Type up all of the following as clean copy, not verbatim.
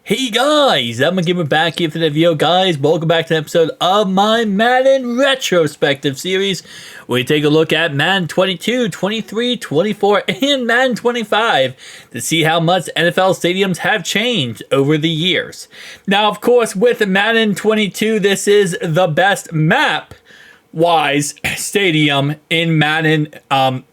Hey guys, I'm gonna give it back here for the video, guys. Welcome back to an episode of my Madden retrospective series, where we take a look at Madden 22, 23, 24, and Madden 25 to see how much NFL stadiums have changed over the years. Now, of course, with Madden 22, this is the best map-wise stadium in Madden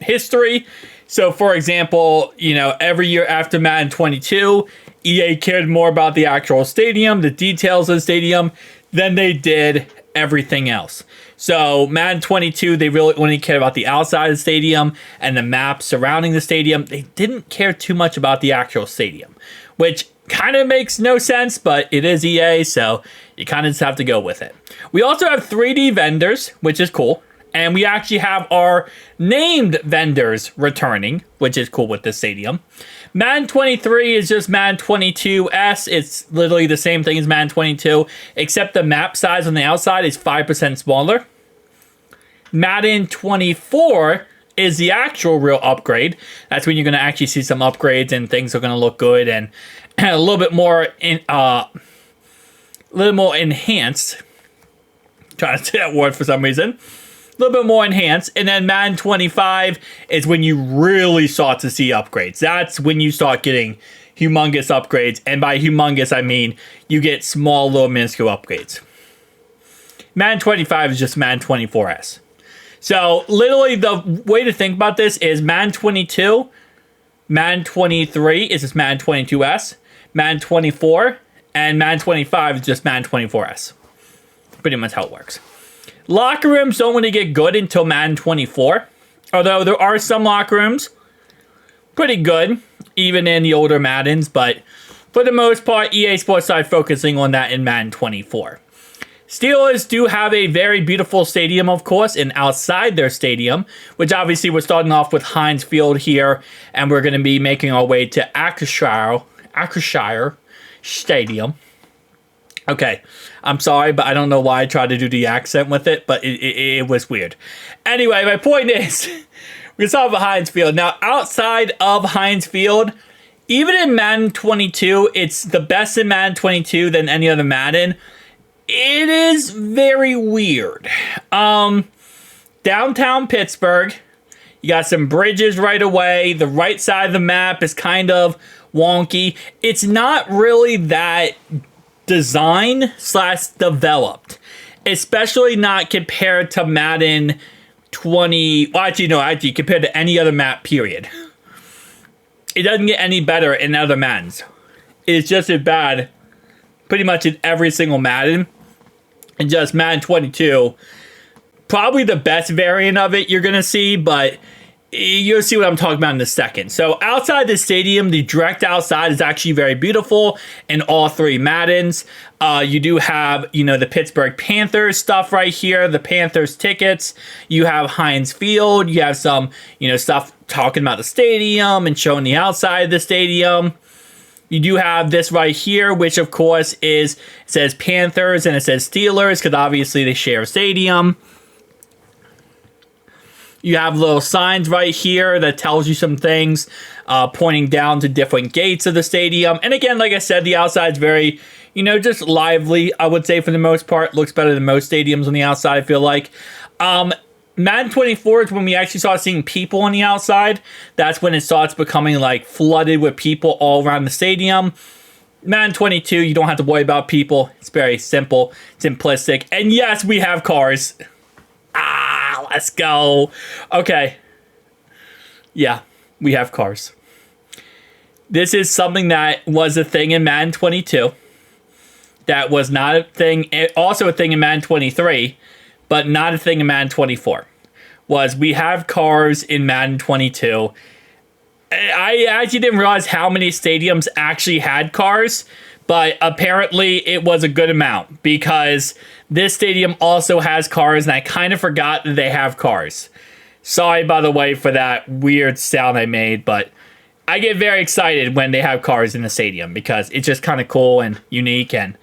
history. So, for example, every year after Madden 22, EA cared more about the actual stadium, the details of the stadium, than they did everything else. So Madden 22, they really only cared about the outside of the stadium and the map surrounding the stadium. They didn't care too much about the actual stadium, which kind of makes no sense, but it is EA, so you kind of just have to go with it. We also have 3D vendors, which is cool. And we actually have our named vendors returning, which is cool with this stadium. Madden 23 is just Madden 22S. It's literally the same thing as Madden 22, except the map size on the outside is 5% smaller. Madden 24 is the actual real upgrade. That's when you're going to actually see some upgrades and things are going to look good and a little bit more enhanced. I'm trying to say that word for some reason. A little bit more enhanced, and then Madden 25 is when you really start to see upgrades. That's when you start getting humongous upgrades, and by humongous I mean you get small, little, minuscule upgrades. Madden 25 is just Madden 24S. So literally the way to think about this is Madden 22, Madden 23 is just Madden 22S, Madden 24, and Madden 25 is just Madden 24S. Pretty much how it works. Locker rooms don't really get good until Madden 24. Although there are some locker rooms pretty good, even in the older Maddens. But for the most part, EA Sports started focusing on that in Madden 24. Steelers do have a very beautiful stadium, of course, and outside their stadium, which obviously we're starting off with Heinz Field here, and we're going to be making our way to Akershire Stadium. Okay, I'm sorry, but I don't know why I tried to do the accent with it, but it was weird. Anyway, my point is, we saw Heinz Field. Now, outside of Heinz Field, even in Madden 22, it's the best in Madden 22 than any other Madden. It is very weird. Downtown Pittsburgh, you got some bridges right away. The right side of the map is kind of wonky. It's not really that design/developed, especially not compared to Madden 20. Well, actually, compared to any other map, period. It doesn't get any better in other Maddens. It's just as bad pretty much in every single Madden. And just Madden 22, probably the best variant of it you're going to see, but you'll see what I'm talking about in a second. So outside the stadium, the direct outside is actually very beautiful in all three Maddens. You do have, the Pittsburgh Panthers stuff right here, the Panthers tickets. You have Heinz Field. You have some, stuff talking about the stadium and showing the outside of the stadium. You do have this right here, which of course says Panthers and it says Steelers because obviously they share a stadium. You have little signs right here that tells you some things, pointing down to different gates of the stadium. And again, like I said, the outside is very, just lively, I would say for the most part. Looks better than most stadiums on the outside, I feel like. Madden 24 is when we actually start seeing people on the outside. That's when it starts becoming like flooded with people all around the stadium. Madden 22, you don't have to worry about people. It's very simple, simplistic. And yes, we have cars. Let's go. Okay. Yeah, we have cars. This is something that was a thing in Madden 22. That was not a thing, also a thing in Madden 23, but not a thing in Madden 24. Was we have cars in Madden 22. I actually didn't realize how many stadiums actually had cars, but apparently it was a good amount because this stadium also has cars, and I kind of forgot that they have cars. Sorry, by the way, for that weird sound I made, but I get very excited when they have cars in the stadium because it's just kind of cool and unique, and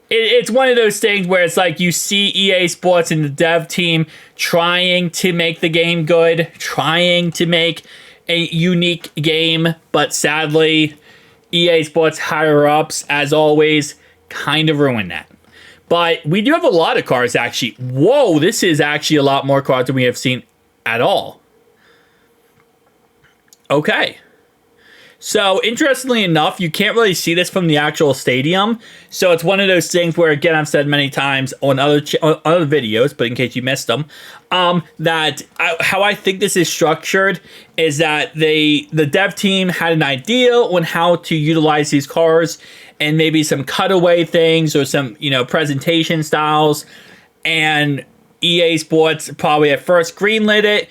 it's one of those things where it's like you see EA Sports and the dev team trying to make the game good, trying to make a unique game, but sadly, EA Sports higher-ups, as always, kind of ruined that. But we do have a lot of cards, actually. Whoa, this is actually a lot more cards than we have seen at all. Okay. So, interestingly enough, you can't really see this from the actual stadium. So, it's one of those things where, again, I've said many times on other videos, but in case you missed them, how I think this is structured is that the dev team had an idea on how to utilize these cars and maybe some cutaway things or some, presentation styles. And EA Sports probably at first greenlit it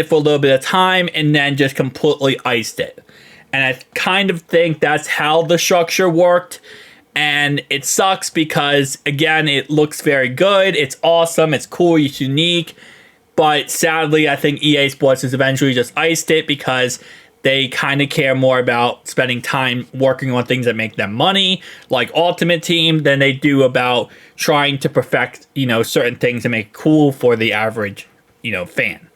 for a little bit of time, and then just completely iced it. And I kind of think that's how the structure worked. And it sucks because, again, it looks very good. It's awesome. It's cool. It's unique. But sadly, I think EA Sports has eventually just iced it because they kind of care more about spending time working on things that make them money, like Ultimate Team, than they do about trying to perfect, certain things and make it cool for the average, fan.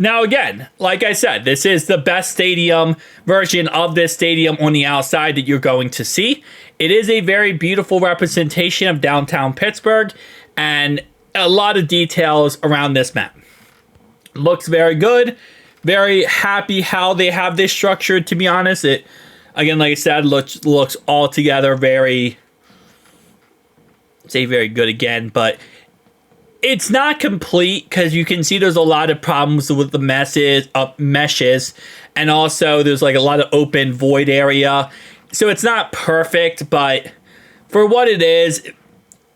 Now, again, like I said, this is the best stadium version of this stadium on the outside that you're going to see. It is a very beautiful representation of downtown Pittsburgh and a lot of details around this map. Looks very good. Very happy how they have this structured, to be honest. It, again, like I said, looks altogether very good again, but it's not complete because you can see there's a lot of problems with the meshes, and also there's like a lot of open void area. So it's not perfect, but for what it is,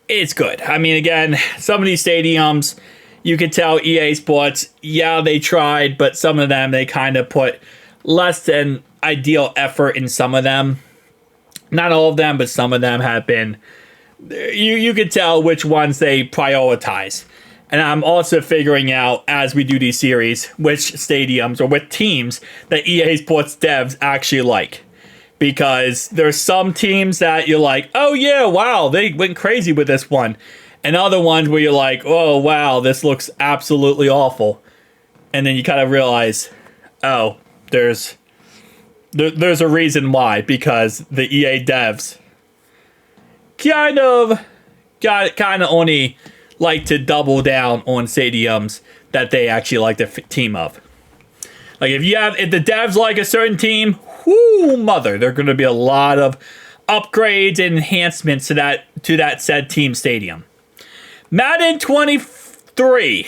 it's good. I mean, again, some of these stadiums, you can tell EA Sports, yeah, they tried, but some of them, they kind of put less than ideal effort in some of them. Not all of them, but some of them have been. You can tell which ones they prioritize. And I'm also figuring out, as we do these series, which stadiums or which teams that EA Sports devs actually like. Because there's some teams that you're like, oh yeah, wow, they went crazy with this one. And other ones where you're like, oh, wow, this looks absolutely awful. And then you kind of realize, oh, there's a reason why. Because the EA devs kind of only like to double down on stadiums that they actually like the team of. Like if the devs like a certain team, whoo, mother, there are going to be a lot of upgrades and enhancements to that said team stadium. Madden 23,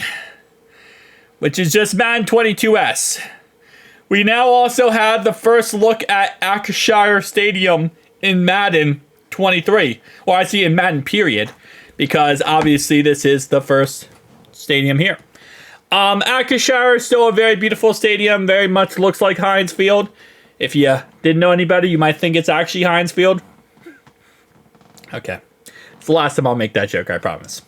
which is just Madden 22S. We now also have the first look at Ayrshire Stadium in Madden 23. Or I see in Madden period, because obviously this is the first stadium here. Ayrshire is still a very beautiful stadium, very much looks like Heinz Field. If you didn't know any better, you might think it's actually Heinz Field. Okay. It's the last time I'll make that joke, I promise.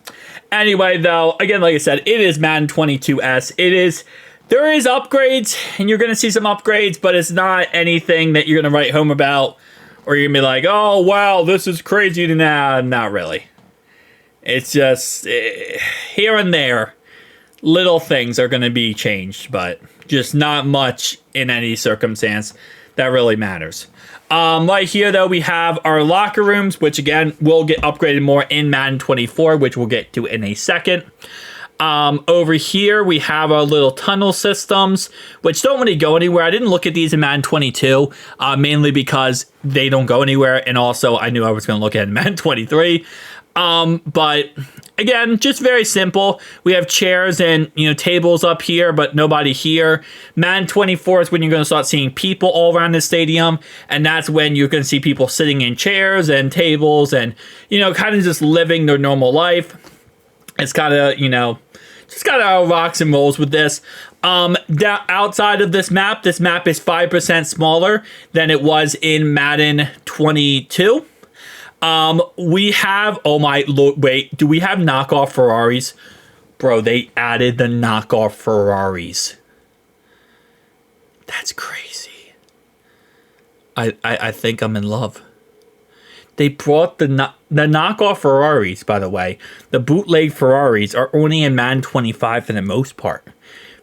Anyway, though, again, like I said, it is Madden 22S. There is upgrades, and you're going to see some upgrades, but it's not anything that you're going to write home about, or you're going to be like, oh, wow, this is crazy. Nah, not really. It's just, here and there, little things are going to be changed, but just not much in any circumstance that really matters. Right here, though, we have our locker rooms, which, again, will get upgraded more in Madden 24, which we'll get to in a second. Over here, we have our little tunnel systems, which don't really go anywhere. I didn't look at these in Madden 22, mainly because they don't go anywhere, and also I knew I was going to look at Madden 23. But again, just very simple. We have chairs and, tables up here, but nobody here. Madden 24 is when you're going to start seeing people all around the stadium. And that's when you're going to see people sitting in chairs and tables and, kind of just living their normal life. It's kind of, just got our rocks and rolls with this. Outside of this map is 5% smaller than it was in Madden 22. We have, oh my lord, wait, do we have knockoff Ferraris? Bro, they added the knockoff Ferraris. That's crazy. I think I'm in love. They brought the knockoff Ferraris, by the way. The bootleg Ferraris are only in Madden 25 for the most part.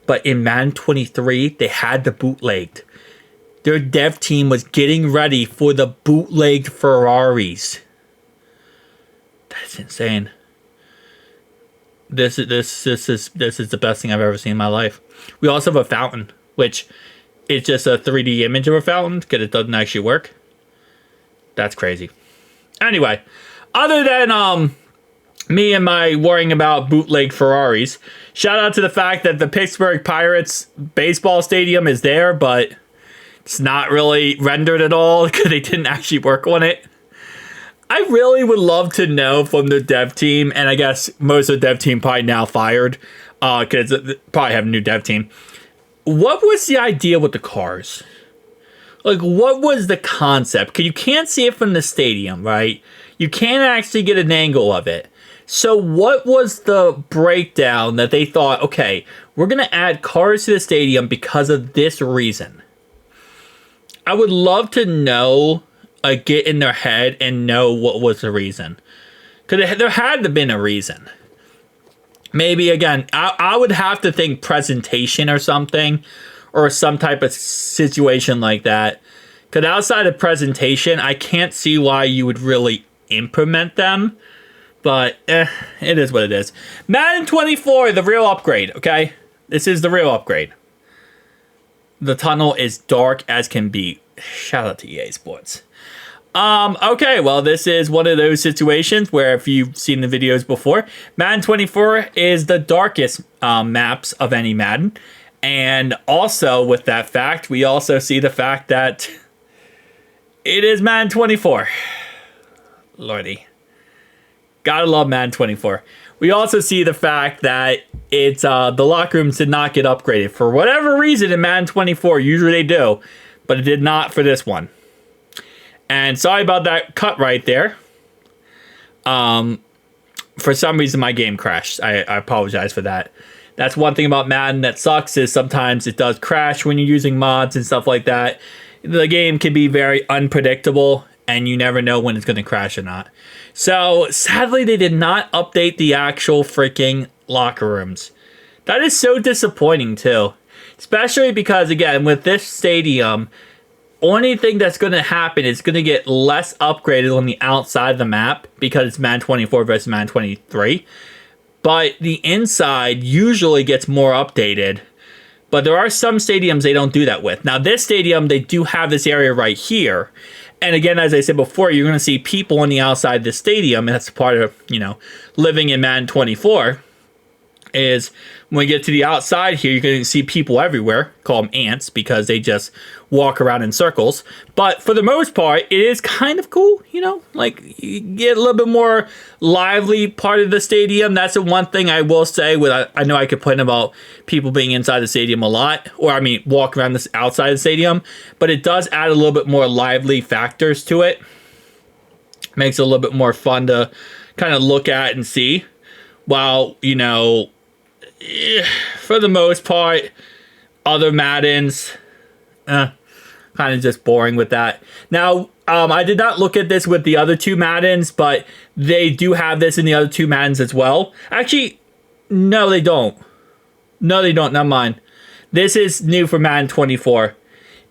But in Madden 23, they had the bootlegged. their dev team was getting ready for the bootlegged Ferraris. That's insane. This is the best thing I've ever seen in my life. We also have a fountain, which is just a 3D image of a fountain because it doesn't actually work. That's crazy. Anyway, other than me and my worrying about bootleg Ferraris, shout out to the fact that the Pittsburgh Pirates baseball stadium is there, but it's not really rendered at all because they didn't actually work on it. I really would love to know from the dev team, and I guess most of the dev team probably now fired because they probably have a new dev team. What was the idea with the cars? Like, what was the concept? Because you can't see it from the stadium, right? You can't actually get an angle of it. So what was the breakdown that they thought, okay, we're going to add cars to the stadium because of this reason? I would love to know, get in their head and know what was the reason. Because there had to have been a reason. Maybe, again, I would have to think presentation or something, or some type of situation like that. Because outside of presentation, I can't see why you would really implement them. But, it is what it is. Madden 24, the real upgrade, okay? This is the real upgrade. The tunnel is dark as can be. Shout out to EA Sports. Okay, well, this is one of those situations where if you've seen the videos before, Madden 24 is the darkest maps of any Madden. And also, with that fact, we also see the fact that it is Madden 24. Lordy. Gotta love Madden 24. We also see the fact that it's the locker rooms did not get upgraded. For whatever reason in Madden 24, usually they do, but it did not for this one. And sorry about that cut right there. For some reason, my game crashed. I apologize for that. That's one thing about Madden that sucks is sometimes it does crash when you're using mods and stuff like that. The game can be very unpredictable, and you never know when it's going to crash or not. So, sadly, they did not update the actual freaking locker rooms. That is so disappointing, too. Especially because, again, with this stadium, only thing that's going to happen is going to get less upgraded on the outside of the map because it's Madden 24 versus Madden 23. But the inside usually gets more updated. But there are some stadiums they don't do that with. Now, this stadium, they do have this area right here. And again, as I said before, you're going to see people on the outside of the stadium. And that's part of, living in Madden 24. Is when we get to the outside here, you're going to see people everywhere. Call them ants because they just walk around in circles. But for the most part, it is kind of cool, like you get a little bit more lively part of the stadium. That's the one thing I will say. I know I complain about people being inside the stadium a lot, or walk around this outside the stadium, but it does add a little bit more lively factors to it. Makes it a little bit more fun to kind of look at and see. While, for the most part, other Maddens, kind of just boring with that. Now, I did not look at this with the other two Maddens, but they do have this in the other two Maddens as well. Actually, no, they don't. No, they don't. Never mind. This is new for Madden 24.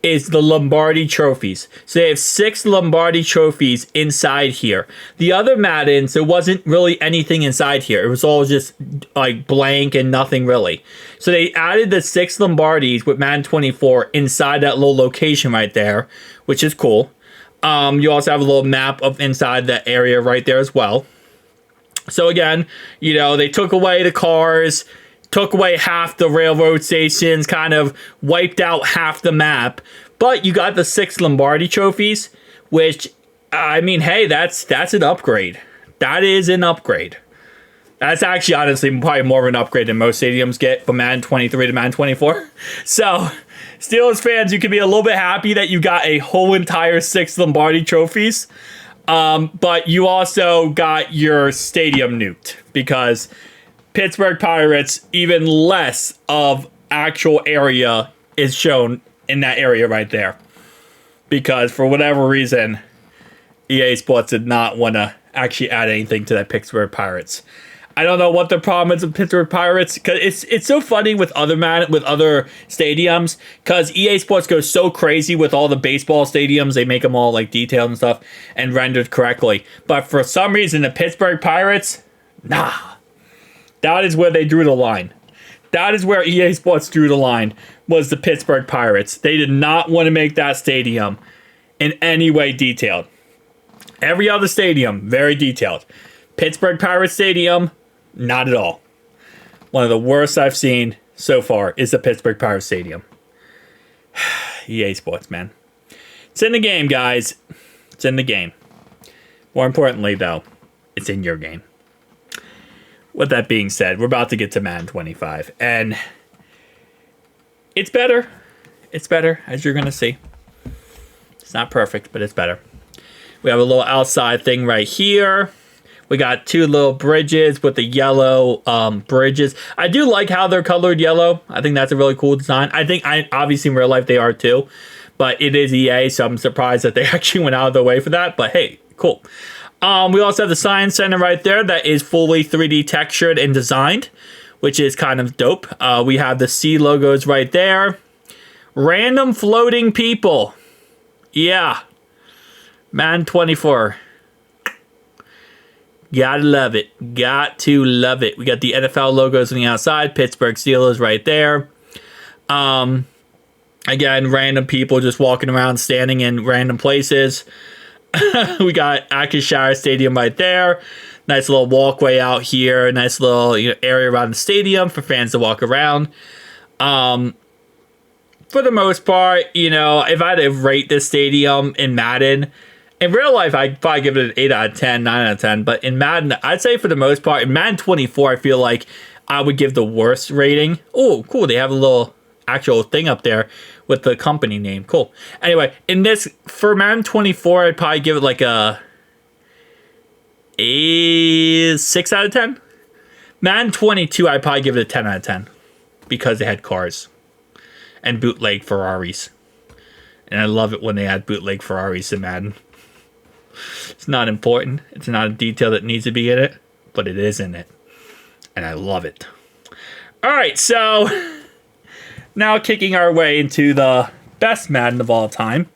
Is the Lombardi trophies. So they have 6 Lombardi trophies inside here. The other Maddens, there wasn't really anything inside here. It was all just like blank and nothing really. So they added the 6 Lombardis with Madden 24 inside that little location right there, which is cool. You also have a little map of inside that area right there as well. So again, they took away the cars, took away half the railroad stations, kind of wiped out half the map. But you got the 6 Lombardi trophies, which, hey, that's an upgrade. That is an upgrade. That's actually, honestly, probably more of an upgrade than most stadiums get from Madden 23 to Madden 24. So, Steelers fans, you can be a little bit happy that you got a whole entire 6 Lombardi trophies. But you also got your stadium nuked because Pittsburgh Pirates, even less of actual area is shown in that area right there. Because for whatever reason, EA Sports did not want to actually add anything to that Pittsburgh Pirates. I don't know what the problem is with Pittsburgh Pirates, because it's so funny with other stadiums, because EA Sports goes so crazy with all the baseball stadiums. They make them all like detailed and stuff and rendered correctly. But for some reason, the Pittsburgh Pirates, nah, that is where they drew the line. That is where EA Sports drew the line, was the Pittsburgh Pirates. They did not want to make that stadium in any way detailed. Every other stadium, very detailed. Pittsburgh Pirates Stadium, not at all. One of the worst I've seen so far is the Pittsburgh Pirates Stadium. EA Sports, man. It's in the game, guys. It's in the game. More importantly, though, it's in your game. With that being said, we're about to get to Madden 25. And it's better. It's better, as you're going to see. It's not perfect, but it's better. We have a little outside thing right here. We got two little bridges with the yellow bridges. I do like how they're colored yellow. I think that's a really cool design. Obviously in real life they are too. But it is EA, so I'm surprised that they actually went out of their way for that. But hey, cool. We also have the Science Center right there that is fully 3D textured and designed, which is kind of dope. We have the C logos right there. Random floating people. Yeah. Madden 24. Gotta love it. Got to love it. We got the NFL logos on the outside. Pittsburgh Steelers right there. Again, random people just walking around, standing in random places. We got Akashire Stadium right there. Nice little walkway out here. Nice little area around the stadium for fans to walk around. For the most part, if I had to rate this stadium in Madden, in real life, I'd probably give it an 8 out of 10, 9 out of 10. But in Madden, I'd say for the most part, in Madden 24, I feel like I would give the worst rating. Oh, cool. They have a little actual thing up there with the company name. Cool. Anyway, for Madden 24, I'd probably give it like a 6 out of 10. Madden 22, I'd probably give it a 10 out of 10 because they had cars and bootleg Ferraris. And I love it when they add bootleg Ferraris in Madden. It's not important. It's not a detail that needs to be in it, but it is in it. And I love it. All right, so now kicking our way into the best Madden of all time.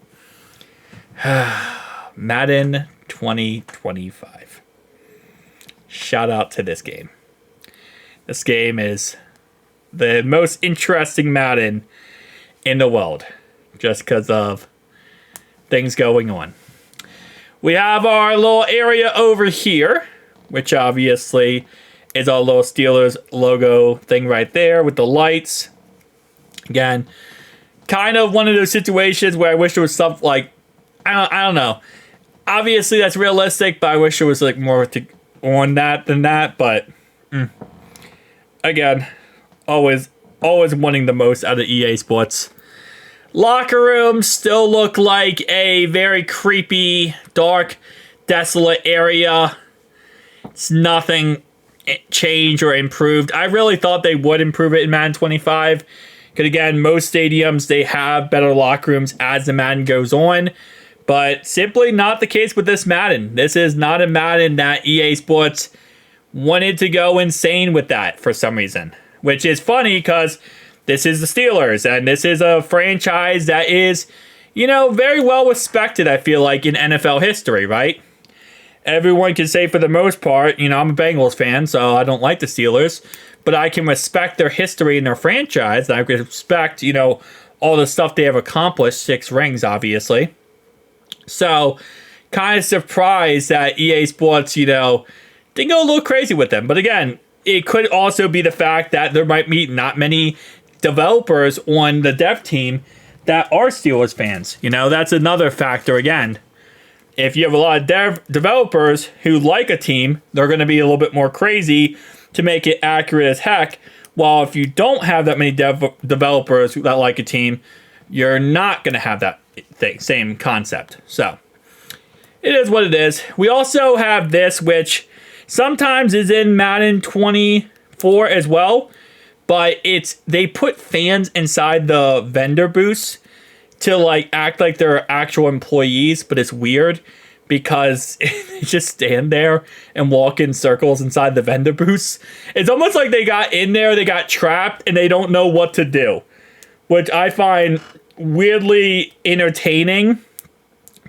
Madden 2025. Shout out to this game. This game is the most interesting Madden in the world, just because of things going on. We have our little area over here, which obviously is our little Steelers logo thing right there with the lights. Again, kind of one of those situations where I wish there was something like, I don't know. Obviously that's realistic, but I wish there was like more on that than that. But again, always wanting the most out of EA Sports. Locker rooms still look like a very creepy, dark, desolate area. It's nothing changed or improved. I really thought they would improve it in Madden 25. Because again, most stadiums, they have better locker rooms as the Madden goes on. But simply not the case with this Madden. This is not a Madden that EA Sports wanted to go insane with that for some reason. Which is funny because this is the Steelers, and this is a franchise that is, very well respected, I feel like, in NFL history, right? Everyone can say for the most part, I'm a Bengals fan, so I don't like the Steelers, but I can respect their history and their franchise, and I can respect, all the stuff they have accomplished, 6 rings, obviously. So, kind of surprised that EA Sports, didn't go a little crazy with them. But again, it could also be the fact that there might be not many developers on the dev team that are Steelers fans. That's another factor again. If you have a lot of developers who like a team, they're going to be a little bit more crazy to make it accurate as heck. While if you don't have that many developers that like a team, you're not going to have that same concept. So, it is what it is. We also have this, which sometimes is in Madden 24 as well. But they put fans inside the vendor booths to act like they're actual employees, but it's weird because they just stand there and walk in circles inside the vendor booths. It's almost like they got in there, they got trapped, and they don't know what to do, which I find weirdly entertaining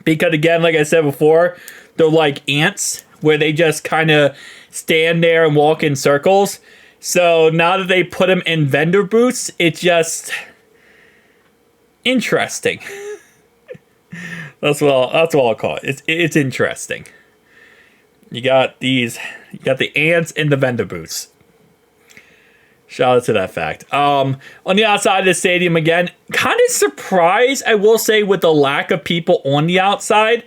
because, again, like I said before, they're like ants where they just kind of stand there and walk in circles. So now that they put them in vendor booths, it's just interesting. That's what I'll call it. It's interesting. You got the ants in the vendor booths. Shout out to that fact. On the outside of the stadium, again, kind of surprised, I will say, with the lack of people on the outside.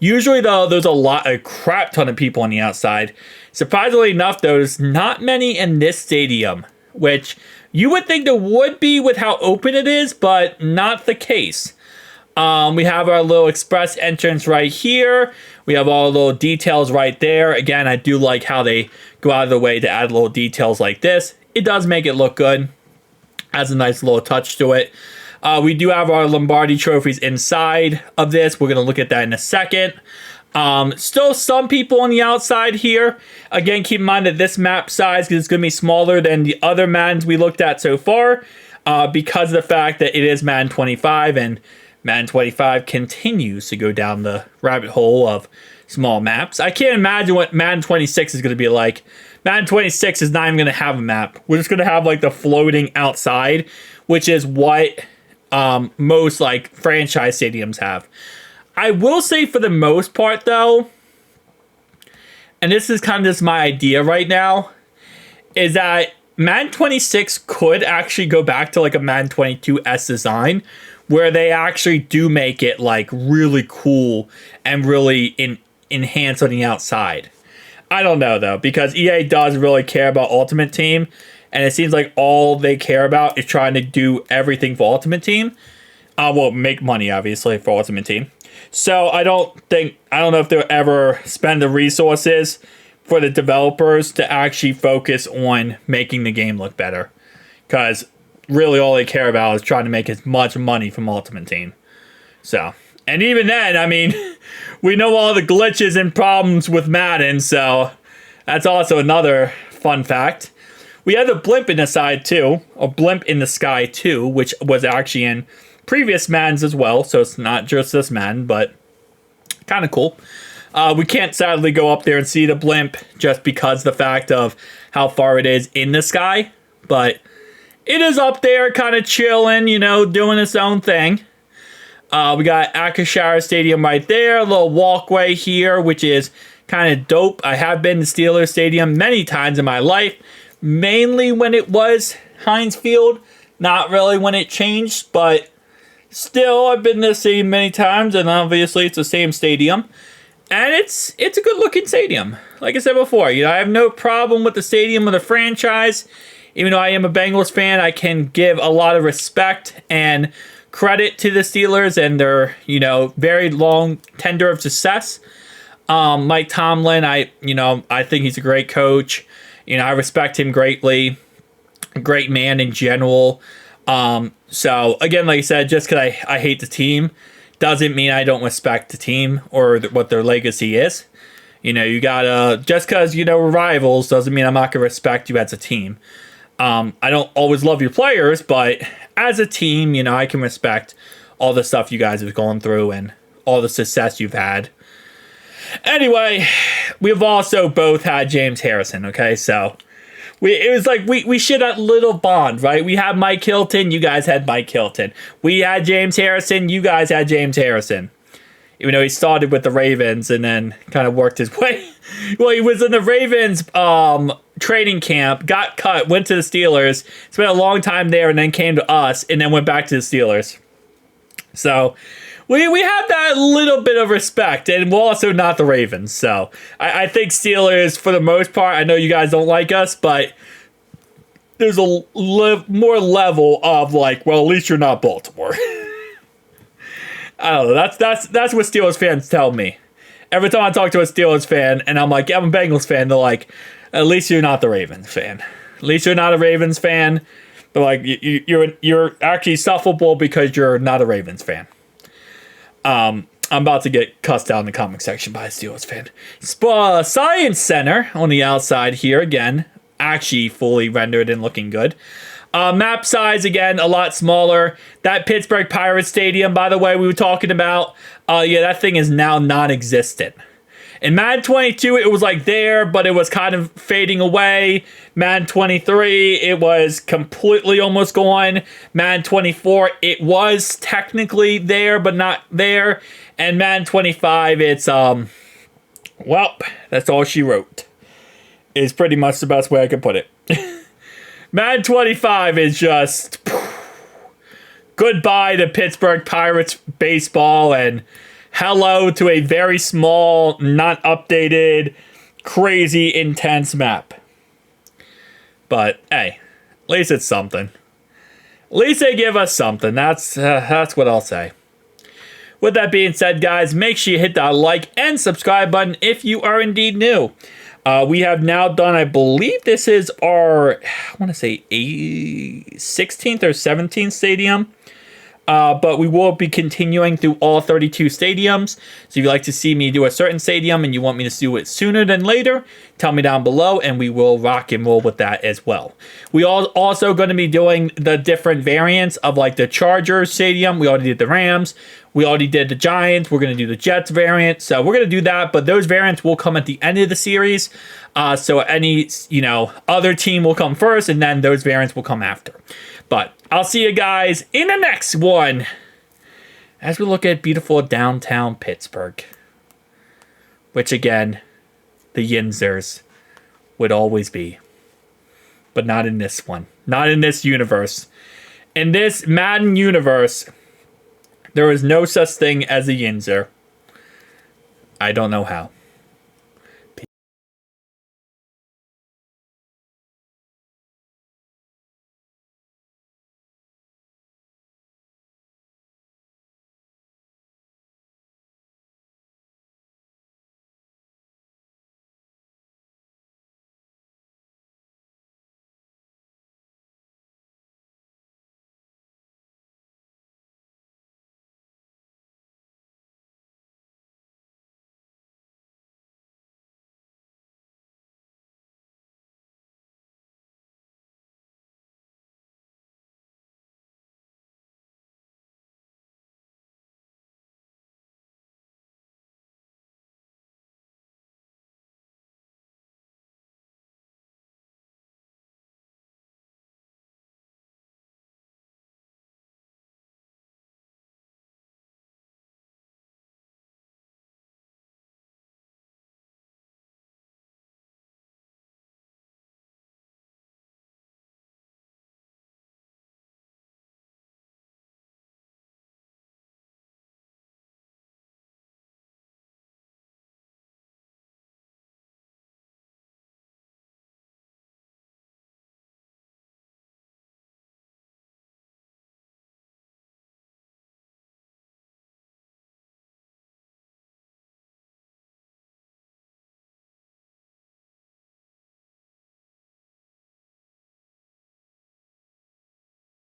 Usually, though, there's a crap ton of people on the outside. Surprisingly enough, there's not many in this stadium, which you would think there would be with how open it is, but not the case. We have our little express entrance right here. We have all the little details right there. Again, I do like how they go out of the way to add little details like this. It does make it look good. Has a nice little touch to it. We do have our Lombardi trophies inside of this. We're going to look at that in a second. Still some people on the outside here. Again, keep in mind that this map size is going to be smaller than the other Maddens we looked at so far because of the fact that it is Madden 25, and Madden 25 continues to go down the rabbit hole of small maps. I can't imagine what Madden 26 is going to be like. Madden 26 is not even going to have a map. We're just going to have like the floating outside, which is what most like franchise stadiums have. I will say for the most part though, and this is kind of just my idea right now, is that Madden 26 could actually go back to like a Madden 22S design where they actually do make it like really cool and really enhance on the outside. I don't know though, because EA does really care about Ultimate Team, and it seems like all they care about is trying to do everything for Ultimate Team. Well, make money obviously for Ultimate Team. So I don't know if they'll ever spend the resources for the developers to actually focus on making the game look better, because really all they care about is trying to make as much money from Ultimate Team. So, and even then, I mean, we know all the glitches and problems with Madden, so that's also another fun fact. We have the blimp in the side too, or blimp in the sky too, which was actually in previous Maddens as well, so it's not just this Madden, but kind of cool. We can't sadly go up there and see the blimp just because the fact of how far it is in the sky, but it is up there kind of chilling, you know, doing its own thing. We got Akashara Stadium right there, a little walkway here, which is kind of dope. I have been to Steelers Stadium many times in my life, mainly when it was Heinz Field, not really when it changed, but still, I've been to the stadium many times, and obviously it's the same stadium. And it's a good-looking stadium. Like I said before, you know, I have no problem with the stadium or the franchise. Even though I am a Bengals fan, I can give a lot of respect and credit to the Steelers and their, you know, very long tenure of success. Mike Tomlin, I think he's a great coach. You know, I respect him greatly. A great man in general. So, again, like I said, just because I hate the team doesn't mean I don't respect the team or what their legacy is. You know, you gotta, just because, you know, we're rivals doesn't mean I'm not going to respect you as a team. I don't always love your players, but as a team, you know, I can respect all the stuff you guys have gone through and all the success you've had. Anyway, we've also both had James Harrison, okay? So, it was like we shared that little bond, right? We had Mike Hilton, you guys had Mike Hilton. We had James Harrison, you guys had James Harrison. Even though he started with the Ravens and then kind of worked his way. Well, he was in the Ravens training camp, got cut, went to the Steelers, spent a long time there, and then came to us, and then went back to the Steelers. So we have that little bit of respect, and we're also not the Ravens. So I think Steelers, for the most part, I know you guys don't like us, but there's a more level of like, well, at least you're not Baltimore. I don't know. That's what Steelers fans tell me. Every time I talk to a Steelers fan, and I'm like, yeah, I'm a Bengals fan, they're like, at least you're not the Ravens fan. At least you're not a Ravens fan. But like, you're actually sufferable because you're not a Ravens fan. I'm about to get cussed out in the comic section by a Steelers fan. Science Center on the outside here again, actually fully rendered and looking good. Map size, again, a lot smaller. That Pittsburgh Pirates Stadium, by the way, we were talking about, yeah, that thing is now non-existent. In Madden 22, it was like there, but it was kind of fading away. Madden 23, it was completely almost gone. Madden 24, it was technically there, but not there. And Madden 25, it's, well, that's all she wrote. Is pretty much the best way I can put it. Madden 25 is just goodbye to Pittsburgh Pirates baseball and hello to a very small, not updated, crazy, intense map. But hey, at least it's something. At least they give us something. That's what I'll say. With that being said, guys, make sure you hit that like and subscribe button if you are indeed new. We have now done, I believe this is our, I want to say 16th or 17th stadium. But we will be continuing through all 32 stadiums. So if you'd like to see me do a certain stadium and you want me to do it sooner than later, tell me down below and we will rock and roll with that as well. We are also going to be doing the different variants of like the Chargers stadium. We already did the Rams. We already did the Giants. We're going to do the Jets variant. So we're going to do that. But those variants will come at the end of the series. So any, other team will come first and then those variants will come after. But I'll see you guys in the next one as we look at beautiful downtown Pittsburgh. Which again, the Yinzers would always be. But not in this one. Not in this universe. In this Madden universe, there is no such thing as a Yinzer. I don't know how.